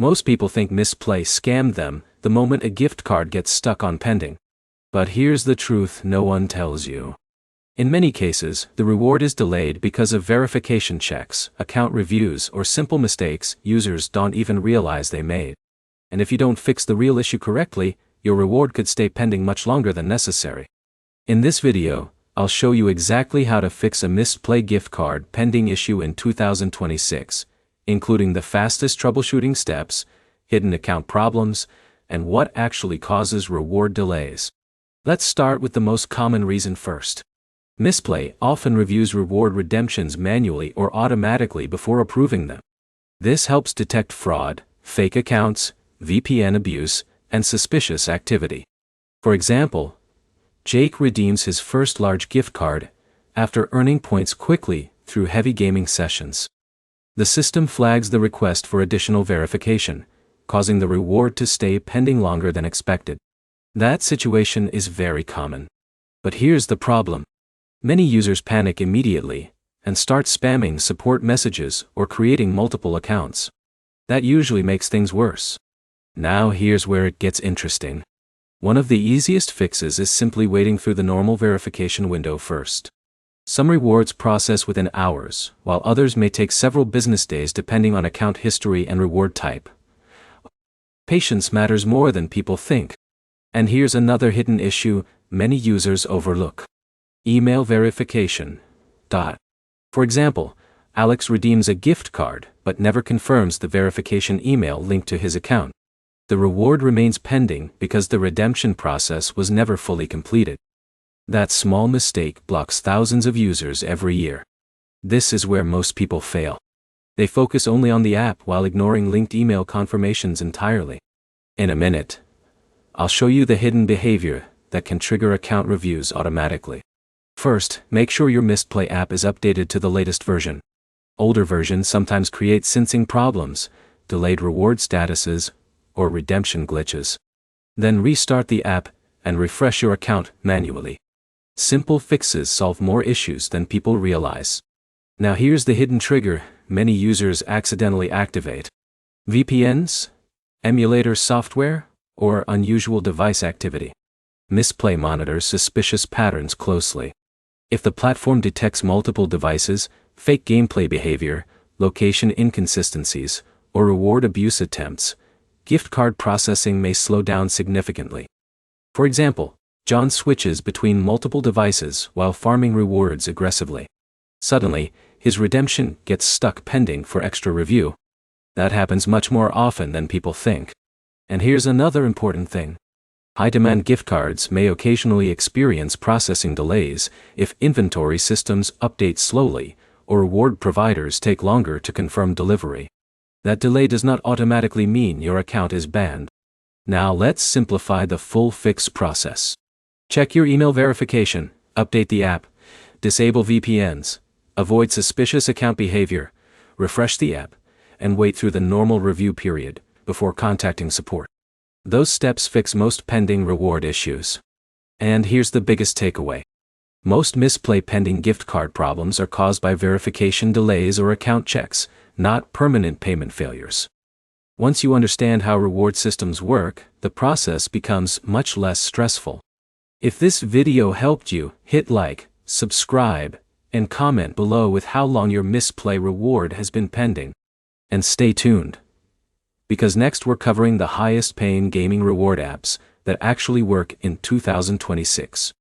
Most people think Mistplay scammed them the moment a gift card gets stuck on pending. But here's the truth no one tells you. In many cases, the reward is delayed because of verification checks, account reviews, or simple mistakes users don't even realize they made. And if you don't fix the real issue correctly, your reward could stay pending much longer than necessary. In this video, I'll show you exactly how to fix a Mistplay gift card pending issue in 2026, including the fastest troubleshooting steps, hidden account problems, and what actually causes reward delays. Let's start with the most common reason first. Mistplay often reviews reward redemptions manually or automatically before approving them. This helps detect fraud, fake accounts, VPN abuse, and suspicious activity. For example, Jake redeems his first large gift card after earning points quickly through heavy gaming sessions. The system flags the request for additional verification, causing the reward to stay pending longer than expected. That situation is very common. But here's the problem. Many users panic immediately and start spamming support messages or creating multiple accounts. That usually makes things worse. Now here's where it gets interesting. One of the easiest fixes is simply waiting through the normal verification window first. Some rewards process within hours, while others may take several business days depending on account history and reward type. Patience matters more than people think. And here's another hidden issue many users overlook. Email verification. For example, Alex redeems a gift card but never confirms the verification email linked to his account. The reward remains pending because the redemption process was never fully completed. That small mistake blocks thousands of users every year. This is where most people fail. They focus only on the app while ignoring linked email confirmations entirely. In a minute, I'll show you the hidden behavior that can trigger account reviews automatically. First, make sure your Mistplay app is updated to the latest version. Older versions sometimes create syncing problems, delayed reward statuses, or redemption glitches. Then restart the app and refresh your account manually. Simple fixes solve more issues than people realize. Now here's the hidden trigger many users accidentally activate. VPNs, emulator software, or unusual device activity. Mistplay monitors suspicious patterns closely. If the platform detects multiple devices, fake gameplay behavior, location inconsistencies, or reward abuse attempts, gift card processing may slow down significantly. For example, John switches between multiple devices while farming rewards aggressively. Suddenly, his redemption gets stuck pending for extra review. That happens much more often than people think. And here's another important thing. High-demand gift cards may occasionally experience processing delays if inventory systems update slowly or reward providers take longer to confirm delivery. That delay does not automatically mean your account is banned. Now let's simplify the full fix process. Check your email verification, update the app, disable VPNs, avoid suspicious account behavior, refresh the app, and wait through the normal review period before contacting support. Those steps fix most pending reward issues. And here's the biggest takeaway. Most Mistplay pending gift card problems are caused by verification delays or account checks, not permanent payment failures. Once you understand how reward systems work, the process becomes much less stressful. If this video helped you, hit like, subscribe, and comment below with how long your Mistplay reward has been pending. And stay tuned, because next we're covering the highest paying gaming reward apps that actually work in 2026.